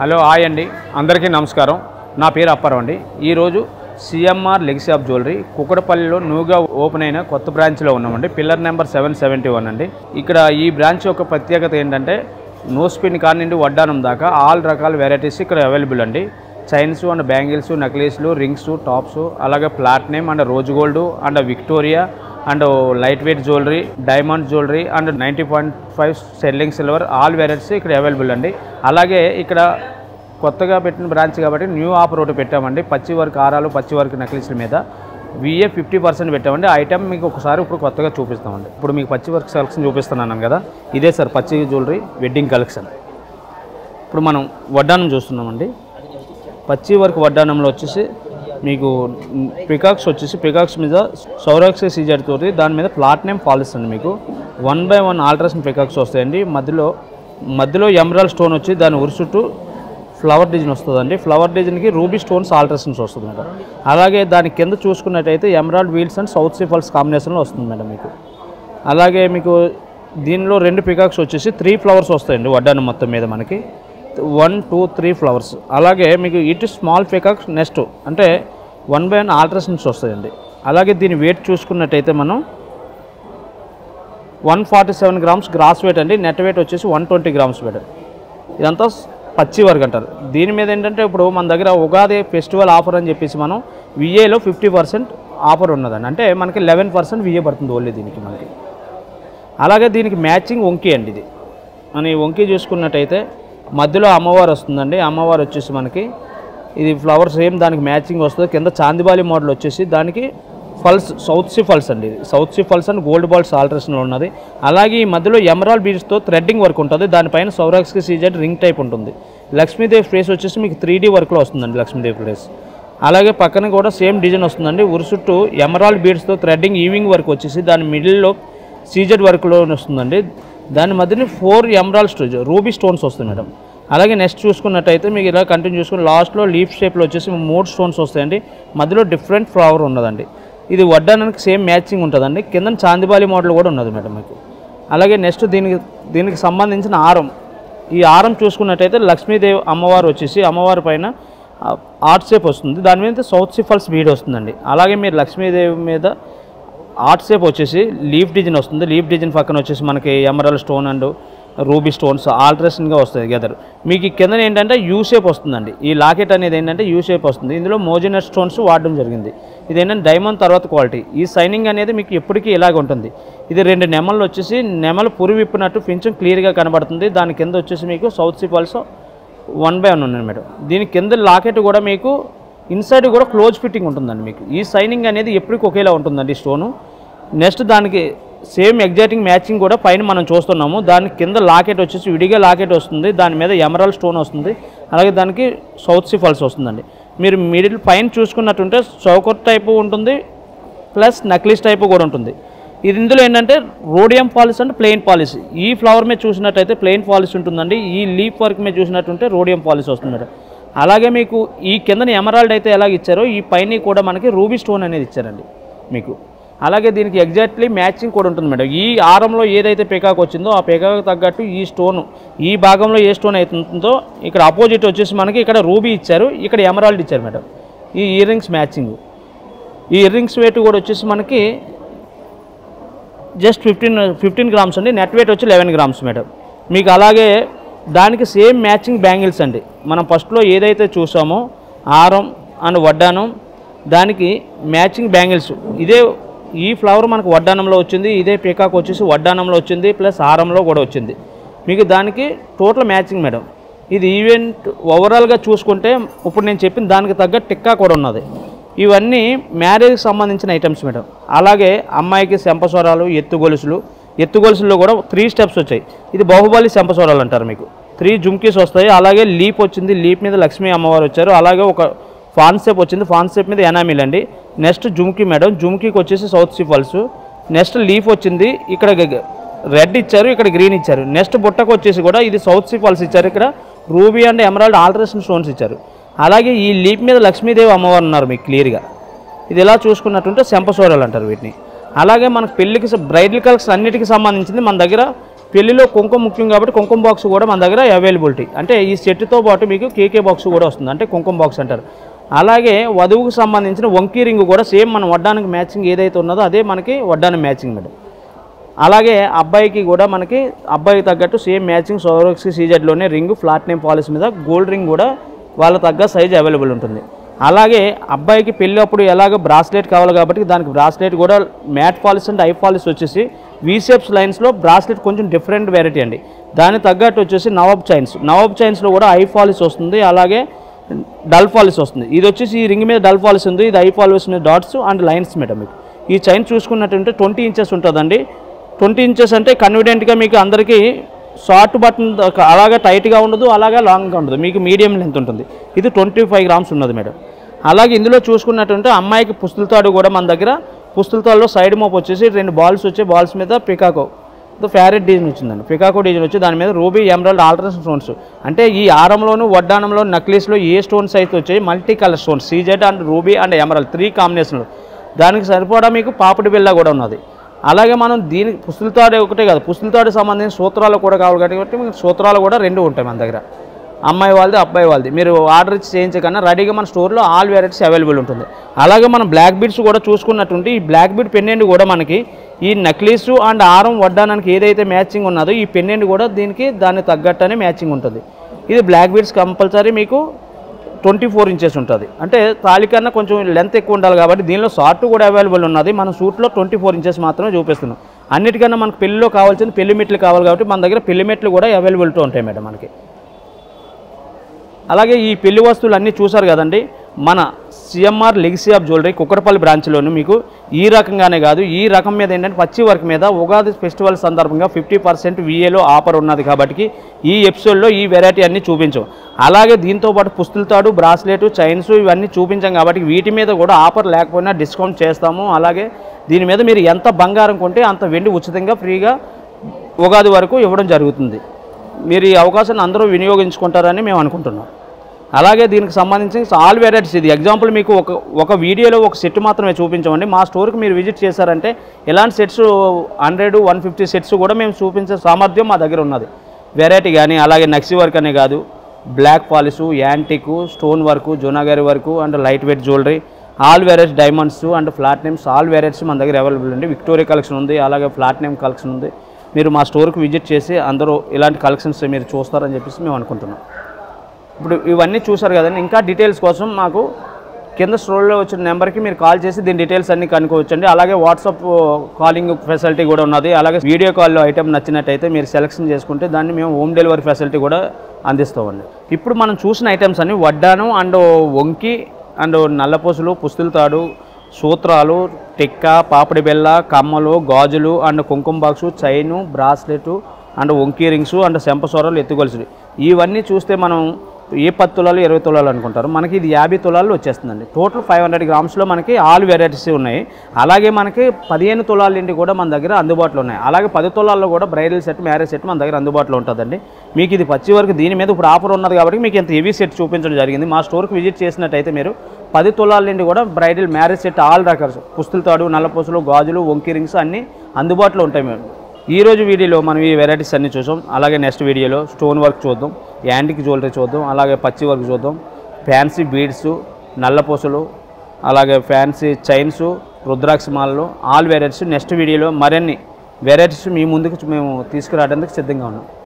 Hello hi అండి, అందరికీ నమస్కారం. నా పేరు అప్పారావు అండి. ఈరోజు సిఎంఆర్ లెగసీ ఆఫ్ జ్యువెలరీ కుకటపల్లిలో న్యూగా ఓపెన్ అయిన కొత్త బ్రాంచ్లో ఉన్నామండి. పిల్లర్ నెంబర్ 771 అండి. ఇక్కడ ఈ బ్రాంచ్ యొక్క ప్రత్యేకత ఏంటంటే నో స్పిన్ కార్ నుండి వడ్డానం దాకా ఆల్ రకాల వెరైటీస్ ఇక్కడ అవైలబుల్ అండి. చైన్స్ అండ్ బ్యాంగిల్స్, నెక్లెస్లు, రింగ్స్, టాప్స్, అలాగే platinum and rose gold and Victoria and light weight jewellery, diamond jewellery and 90.5 sterling silver all varieties ఇక్కడ అవైలబుల్ అండి. అలాగే ఇక్కడ కొత్తగా పెట్టిన బ్రాంచ్ కాబట్టి న్యూ ఆఫర్ ఒకటి పెట్టామండి. పచ్చి వర్క్ హారాలు, పచ్చి వర్క్ నెక్లెస్ల మీద VA 50% పెట్టామండి. ఐటమ్ మీకు ఒకసారి ఇప్పుడు కొత్తగా చూపిస్తామండి. ఇప్పుడు మీకు పచ్చి వర్క్ సెలక్షన్ చూపిస్తున్నాను కదా, ఇదే సార్ పచ్చి జ్యువెలరీ వెడ్డింగ్ కలెక్షన్. ఇప్పుడు మనం వడ్డానం చూస్తున్నామండి. పచ్చి వర్క్ వడ్డానంలో వచ్చేసి మీకు పికాక్స్ వచ్చేసి పికాక్స్ మీద సౌరాక్స్ సీజర్ తోటి దాని మీద ప్లాటినం పాలిస్ అండి. మీకు 1/1 ఆల్ట్రేషన్ పికాక్స్ వస్తాయండి. మధ్యలో ఎమరాల్డ్ స్టోన్ వచ్చి దాని ఉరుసుట్టు ఫ్లవర్ డిజైన్ వస్తుందండి. ఫ్లవర్ డిజైన్కి రూబీ స్టోన్స్ ఆల్ట్రేషన్స్ వస్తుంది మేడం. అలాగే దాని కింద చూసుకున్నట్టయితే emerald wheels and south see pearls కాంబినేషన్లో వస్తుంది మేడం మీకు. అలాగే మీకు దీనిలో 2 పికాక్స్ వచ్చేసి 3 ఫ్లవర్స్ వస్తాయండి వడ్డానం మొత్తం మీద మనకి 1, 2, 3 ఫ్లవర్స్. అలాగే మీకు ఇటు స్మాల్ పికాక్స్ నెక్స్ట్ అంటే 1/1 ఆల్ట్రేషన్స్ వస్తాయండి. అలాగే దీని వెయిట్ చూసుకున్నట్టయితే మనం 147 గ్రామ్స్ గ్రాస్ వెయిట్ అండి. నెట్ వెయిట్ వచ్చేసి 120 గ్రామ్స్ వెయిట్. ఇదంతా పచ్చి వర్క్ అంటారు. దీని మీద ఏంటంటే ఇప్పుడు మన దగ్గర ఉగాది ఫెస్టివల్ ఆఫర్ అని చెప్పేసి మనం VAలో 50% ఆఫర్ ఉన్నదండి. అంటే మనకి 11% VA పడుతుంది ఓన్లీ దీనికి మనకి. అలాగే దీనికి మ్యాచింగ్ వంకీ అండి. ఇది మన వంకీ చూసుకున్నట్టయితే మధ్యలో అమ్మవారు వస్తుందండి. అమ్మవారు వచ్చేసి మనకి ఇది ఫ్లవర్ సేమ్ దానికి మ్యాచింగ్ వస్తుంది. కింద చాందిబాలి మోడల్ వచ్చేసి దానికి ఫల్స్ సౌత్ సీ ఫల్స్ అండి. South Sea pearls and gold balls ఆల్ట్రేషన్లో ఉన్నది. అలాగే ఈ మధ్యలో ఎమరాల్డ్ బీడ్స్తో థ్రెడ్డింగ్ వర్క్ ఉంటుంది. దానిపైన సౌరాక్స్కి సీజెడ్ రింగ్ టైప్ ఉంటుంది. లక్ష్మీదేవి ఫేస్ వచ్చేసి మీకు 3D వర్క్లో వస్తుందండి లక్ష్మీదేవి ఫేస్. అలాగే పక్కన కూడా సేమ్ డిజైన్ వస్తుందండి. ఉరుసుట్టు ఎమరాల్డ్ బీడ్స్తో థ్రెడ్డింగ్ ఈవింగ్ వర్క్ వచ్చేసి దాని మిడిల్లో సీజెడ్ వర్క్లో వస్తుందండి. దాని మధ్యన 4 ఎమరాల్డ్ స్టోన్స్ రూబీ స్టోన్స్ వస్తాయి మేడం. అలాగే నెక్స్ట్ చూసుకున్నట్టయితే మీకు ఇలా కంటిన్యూ చూసుకుని లాస్ట్లో లీఫ్ షేప్లో వచ్చేసి 3 స్టోన్స్ వస్తాయండి. మధ్యలో డిఫరెంట్ ఫ్లవర్ ఉన్నదండి. ఇది వడ్డానానికి సేమ్ మ్యాచింగ్ ఉంటుందండి. కింద చాందిబాలి మోడల్ కూడా ఉన్నది మేడం మీకు. అలాగే నెక్స్ట్ దీనికి సంబంధించిన హారం. ఈ హారం చూసుకున్నట్టయితే లక్ష్మీదేవి అమ్మవారు వచ్చేసి అమ్మవారి పైన ఆర్ట్ షేప్ వస్తుంది. దాని మీద సౌత్ సీ ఫాల్స్ బీడ్ వస్తుందండి. అలాగే మీరు లక్ష్మీదేవి మీద ఆర్ట్ షేప్ వచ్చేసి లీఫ్ డిజైన్ వస్తుంది. లీఫ్ డిజైన్ పక్కన వచ్చేసి మనకి emerald stone and ruby stones ఆల్ట్రేషన్గా వస్తుంది గెదర్. మీకు కింద ఏంటంటే యూ షేప్ వస్తుందండి. ఈ లాకెట్ అనేది ఏంటంటే యూ షేప్ వస్తుంది. ఇందులో మోజినర్ స్టోన్స్ వాడడం జరిగింది. ఇది ఏంటంటే డైమండ్ తర్వాత క్వాలిటీ. ఈ సైనింగ్ అనేది మీకు ఎప్పటికీ ఇలాగ ఉంటుంది. ఇది 2 నెమళ్ళు వచ్చేసి నెమలు పురి విప్పినట్టు కొంచెం క్లియర్గా కనబడుతుంది. దాని కింద వచ్చేసి మీకు సౌత్ సీ ఫాల్స్ 1/1 ఉన్నాయి మేడం. దీని కింద లాకెట్ కూడా మీకు ఇన్సైడ్ కూడా క్లోజ్ ఫిట్టింగ్ ఉంటుందండి. మీకు ఈ సైనింగ్ అనేది ఎప్పటికీ ఒకేలా ఉంటుందండి స్టోను. నెక్స్ట్ దానికి సేమ్ ఎగ్జాక్టింగ్ మ్యాచింగ్ కూడా పైన మనం చూస్తున్నాము. దాని కింద లాకెట్ వచ్చేసి విడిగా లాకెట్ వస్తుంది. దాని మీద ఎమరాల్డ్ స్టోన్ వస్తుంది. అలాగే దానికి సౌత్ సీ ఫాల్స్ వస్తుందండి. మీరు మిడిల్ పైన చూసుకున్నట్టుంటే చౌకర్ టైపు ఉంటుంది ప్లస్ నక్లిస్ టైపు కూడా ఉంటుంది. ఇది ఇందులో ఏంటంటే రోడియం పాలిష్ అంటే ప్లెయిన్ పాలిష్. ఈ ఫ్లవర్ మీద చూసినట్టయితే ప్లెయిన్ పాలిష్ ఉంటుందండి. ఈ లీఫ్ వర్క్ మీద చూసినట్టుంటే రోడియం పాలిష్ వస్తుంది. అలాగే మీకు ఈ కిందని ఎమరాల్డ్ అయితే ఎలాగ ఇచ్చారో ఈ పైన కూడా మనకి రూబీ స్టోన్ అనేది ఇచ్చారండి మీకు. అలాగే దీనికి ఎగ్జాక్ట్లీ మ్యాచింగ్ కూడా ఉంటుంది మేడం. ఈ హారంలో ఏదైతే పికాక్ వచ్చిందో ఆ పికాక్ తగ్గట్టు ఈ స్టోను ఈ భాగంలో ఏ స్టోన్ అవుతుందో ఇక్కడ అపోజిట్ వచ్చేసి మనకి ఇక్కడ రూబీ ఇచ్చారు, ఇక్కడ ఎమరాల్డ్ ఇచ్చారు మేడం. ఈ ఇయర్ రింగ్స్ మ్యాచింగ్. ఈ ఇయర్ రింగ్స్ వెయిట్ కూడా వచ్చేసి మనకి జస్ట్ 15 గ్రామ్స్ అండి. నెట్ వెయిట్ వచ్చి 11 గ్రామ్స్ మేడం మీకు. అలాగే దానికి సేమ్ మ్యాచింగ్ బ్యాంగిల్స్ అండి. మనం ఫస్ట్లో ఏదైతే చూసామో హారం అండ్ వడ్డానం దానికి మ్యాచింగ్ బ్యాంగిల్స్. ఇదే ఈ ఫ్లవర్ మనకు వడ్డానంలో వచ్చింది. ఇదే పికాక్ వచ్చేసి వడ్డానంలో వచ్చింది ప్లస్ హారంలో కూడా వచ్చింది మీకు. దానికి టోటల్ మ్యాచింగ్ మేడం. ఇది ఈవెంట్ ఓవరాల్గా చూసుకుంటే ఇప్పుడు నేను చెప్పిన దానికి తగ్గ టిక్కా కూడా ఉన్నది. ఇవన్నీ మ్యారేజ్కి సంబంధించిన ఐటమ్స్ మేడం. అలాగే అమ్మాయికి శంపస్వరాలు, ఎత్తుగొలుసుల్లో కూడా 3 స్టెప్స్ వచ్చాయి. ఇది బాహుబలి శంపస్వరాలు అంటారు మీకు. 3 జుమ్కీస్ వస్తాయి. అలాగే లీప్ వచ్చింది. లీప్ మీద లక్ష్మీ అమ్మవారు వచ్చారు. అలాగే ఒక ఫాన్ షేప్ వచ్చింది. ఫాన్ షేప్ మీద ఎనామిల్ అండి. Next jhumki madam. జుమ్కీకి వచ్చేసి South see pearls. Next leaf వచ్చింది. ఇక్కడ రెడ్ ఇచ్చారు, ఇక్కడ గ్రీన్ ఇచ్చారు. నెక్స్ట్ బుట్టకు వచ్చేసి కూడా ఇది సౌత్ సీ ఫాల్స్ ఇచ్చారు. ఇక్కడ ruby and emerald alteration stones ఇచ్చారు. అలాగే ఈ లీఫ్ మీద లక్ష్మీదేవి అమ్మవారు ఉన్నారు మీకు క్లియర్గా. ఇది ఎలా చూసుకున్నట్టుంటే శంపసూరాలు అంటారు వీటిని. అలాగే మనకు పెళ్ళికి బ్రైడల్ కలర్స్ అన్నిటికీ సంబంధించింది మన దగ్గర పెళ్లిలో కుంకుమ ముఖ్యం కాబట్టి కుంకుమ బాక్స్ కూడా మన దగ్గర అవైలబిలిటీ, అంటే ఈ సెట్తో పాటు మీకు కేకే బాక్స్ కూడా వస్తుంది, అంటే కుంకుమ బాక్స్ అంటారు. అలాగే వధువుకు సంబంధించిన వంకీ రింగ్ కూడా సేమ్ మన వడ్డానికి మ్యాచింగ్ ఏదైతే ఉన్నదో అదే మనకి వడ్డానికి మ్యాచింగ్ మేడం. అలాగే అబ్బాయికి కూడా మనకి అబ్బాయికి తగ్గట్టు సేమ్ మ్యాచింగ్ సోరోక్స్కి సీజెడ్లోనే రింగ్ ఫ్లాట్ నేమ్ పాలిస్ మీద గోల్డ్ రింగ్ కూడా వాళ్ళ తగ్గ సైజ్ అవైలబుల్ ఉంటుంది. అలాగే అబ్బాయికి పెళ్ళి అప్పుడు ఎలాగో బ్రాస్లెట్ కావాలి కాబట్టి దానికి బ్రాస్లెట్ కూడా matte polish and high polish వచ్చేసి వీషేప్స్ లైన్స్లో బ్రాస్లెట్ కొంచెం డిఫరెంట్ వెరైటీ అండి. దానికి తగ్గట్టు వచ్చేసి నవాబ్ చైన్స్లో కూడా ఐ పాలిస్ వస్తుంది, అలాగే డల్ పాలిస్ వస్తుంది. ఇది వచ్చేసి ఈ రింగ్ మీద డల్ పాలిస్ ఉంది, ఇది ఐ పాలిస్ మీద డాట్స్ అండ్ లైన్స్ మేడం. మీకు ఈ చైన్ చూసుకున్నట్టుంటే 20 ఇంచెస్ ఉంటుందండి. 20 ఇంచెస్ అంటే కన్వీనియంట్గా మీకు అందరికీ షార్ట్ బటన్ అలాగా టైట్గా ఉండదు, అలాగే లాంగ్గా ఉండదు, మీకు మీడియం లెంత్ ఉంటుంది. ఇది 25 గ్రామ్స్ ఉన్నది మేడం. అలాగే ఇందులో చూసుకున్నట్టుంటే అమ్మాయికి పుస్తులతాడు కూడా మన దగ్గర పుస్తులతాడులో సైడ్ మోప్ వచ్చేసి 2 బాల్స్ వచ్చే బాల్స్ మీద పికాకో ఫ్యారెట్ డిజైన్ వచ్చిందండి. పికాకో డిజైన్ వచ్చి దాని మీద రూబీ ఎమరాల్డ్ ఆల్టర్నేషన్ స్టోన్స్, అంటే ఈ ఆరంలోను వడ్డానంలో నక్లీస్లో ఏ స్టోన్స్ అయితే వచ్చాయి multi colour stones CZ and ruby and emerald 3 కాంబినేషన్లు. దానికి సరిపడా మీకు పాపిడి బిళ్ళ కూడా ఉన్నది. అలాగే మనం దీనికి పుస్తులతాడు ఒకటే కాదు, పుస్తులతాడు సంబంధించిన సూత్రాలు కూడా కావాలి కాబట్టి మీకు సూత్రాలు కూడా 2 ఉంటాయి మన దగ్గర, అమ్మాయి వాళ్ళది అబ్బాయి వాళ్ళది. మీరు ఆర్డర్ ఇచ్చి చేయించే కన్నా రెడీగా మన స్టోర్లో ఆల్ వెరైటీస్ అవైలబుల్ ఉంటుంది. అలాగే మనం బ్లాక్ బీడ్స్ కూడా చూసుకున్నట్టుంటే ఈ బ్లాక్ బీడ్ పెన్నెండ్ కూడా మనకి ఈ నక్లీసు అండ్ ఆరం వడ్డానానికి ఏదైతే మ్యాచింగ్ ఉన్నదో ఈ పెన్నెండ్ కూడా దీనికి దాన్ని తగ్గట్టనే మ్యాచింగ్ ఉంటుంది. ఇది బ్లాక్ బీడ్స్ కంపల్సరీ మీకు 24 ఇంచెస్ ఉంటుంది, అంటే తాళి కన్నా కొంచెం లెంత్ ఎక్కువ ఉండాలి కాబట్టి దీనిలో షార్ట్ కూడా అవైలబుల్ ఉన్నది. మన సూట్లో 24 ఇంచెస్ మాత్రమే చూపిస్తున్నాం. అన్నిటికన్నా మనకు పెళ్ళిలో కావాల్సిన పెళ్లి మెట్లు కావాలి కాబట్టి మన దగ్గర పెళ్లి మెట్లు కూడా అవైలబిలిటీ ఉంటాయి మేడం మనకి. అలాగే ఈ పెళ్లి వస్తువులు అన్నీ చూసారు కదండి, మన CMR legacy of jewellery Kukatpally బ్రాంచ్లోను మీకు ఈ రకంగానే కాదు, ఈ రకం మీద ఏంటంటే పచ్చి వర్క్ మీద ఉగాది ఫెస్టివల్ సందర్భంగా 50% VAలో ఆఫర్ ఉన్నది కాబట్టి ఈ ఎపిసోడ్లో ఈ వెరైటీ అన్నీ చూపించాం. అలాగే దీంతోపాటు పుస్తులతాడు బ్రాస్లెట్ చైన్స్ ఇవన్నీ చూపించాం కాబట్టి వీటి మీద కూడా ఆఫర్ లేకపోయినా డిస్కౌంట్ చేస్తాము. అలాగే దీని మీద మీరు ఎంత బంగారం కొంటే అంత వెండి ఉచితంగా ఫ్రీగా ఉగాది వరకు ఇవ్వడం జరుగుతుంది. మీరు ఈ అవకాశాన్ని అందరూ వినియోగించుకుంటారని మేము అనుకుంటున్నాం. అలాగే దీనికి సంబంధించి ఆల్ వెరైటీస్, ఇది ఎగ్జాంపుల్ మీకు ఒక వీడియోలో ఒక సెట్ మాత్రమే చూపించామండి. మా స్టోర్కి మీరు విజిట్ చేశారంటే ఇలాంటి సెట్స్ 100-150 సెట్స్ కూడా మేము చూపించే సామర్థ్యం మా దగ్గర ఉన్నది. వెరైటీ కానీ అలాగే నక్సీ వర్క్ అనే కాదు, black polish, antique, stone work, జోనాగారి work and light weight jewellery, all varieties diamonds and flat names all varieties మన దగ్గర అవైలబుల్ ఉంది. విక్టోరియా కలెక్షన్ ఉంది, అలాగే ఫ్లాట్ నేమ్ కలెక్షన్ ఉంది. మీరు మా స్టోర్కి విజిట్ చేసి అందరూ ఇలాంటి కలెక్షన్స్ మీరు చూస్తారని చెప్పేసి మేము అనుకుంటున్నాం. ఇప్పుడు ఇవన్నీ చూసారు కదండి, ఇంకా డీటెయిల్స్ కోసం మాకు కింద స్క్రోల్లో వచ్చిన నెంబర్కి మీరు కాల్ చేసి దీని డీటెయిల్స్ అన్నీ కనుక్కోవచ్చండి. అలాగే వాట్సాప్ కాలింగ్ ఫెసిలిటీ కూడా ఉన్నది. అలాగే వీడియో కాల్లో ఐటెం నచ్చినట్టయితే మీరు సెలెక్షన్ చేసుకుంటే దాన్ని మేము హోమ్ డెలివరీ ఫెసిలిటీ కూడా అందిస్తామండి. ఇప్పుడు మనం చూసిన ఐటమ్స్ అన్ని వడ్డానం అండ్ వంకి అండ్ నల్లపూసలు, పుస్తులతాడు, సూత్రాలు, టిక్క, పాపిడి బెల్ల, కమ్మలు, గాజులు అండ్ కుంకుమ బాక్సు, చైను, బ్రాస్లెట్ అండ్ వంకీ రింగ్స్ అండ్ చెంపసోరలు, ఎత్తుగొలుసులు ఇవన్నీ చూస్తే మనం ఏ 10 తులాలు 20 తులాలు అనుకుంటారు, మనకి ఇది 50 తులాలు వచ్చేస్తుందండి. టోటల్ 500 గ్రామ్స్లో మనకి ఆల్ వెరైటీస్ ఉన్నాయి. అలాగే మనకి 15 తులాల నుండి కూడా మన దగ్గర అందుబాటులో ఉన్నాయి. అలాగే 10 తులాల్లో కూడా బ్రైడల్ సెట్, మ్యారేజ్ సెట్ మన దగ్గర అందుబాటులో ఉంటుందండి. మీకు ఇది పచ్చి వరకు దీని మీద ఇప్పుడు ఆఫర్ ఉన్నది కాబట్టి మీకు ఇంత హెవీ సెట్ చూపించడం జరిగింది. మా స్టోర్కి విజిట్ చేసినట్టయితే మీరు 10 తులాల నుండి కూడా బ్రైడల్, మ్యారేజ్ సెట్ ఆల్ రకాల పుస్తులతాడు, నల్లపూసలు, గాజులు, వంకీ రింగ్స్ అన్నీ అందుబాటులో ఉంటాయి మేము. ఈరోజు వీడియోలో మనం ఈ వెరైటీస్ అన్నీ చూసాం. అలాగే నెక్స్ట్ వీడియోలో స్టోన్ వర్క్ చూద్దాం, యాంటిక్ జ్యువెలరీ చూద్దాం, అలాగే పచ్చి వర్క్ చూద్దాం, ఫ్యాన్సీ బీడ్స్, నల్లపూసలు, అలాగే ఫ్యాన్సీ చైన్స్, రుద్రాక్ష మాలలు ఆల్ వెరైటీస్ నెక్స్ట్ వీడియోలో మరిన్ని వెరైటీస్ మీ ముందుకు మేము తీసుకురావడానికి సిద్ధంగా ఉన్నాం.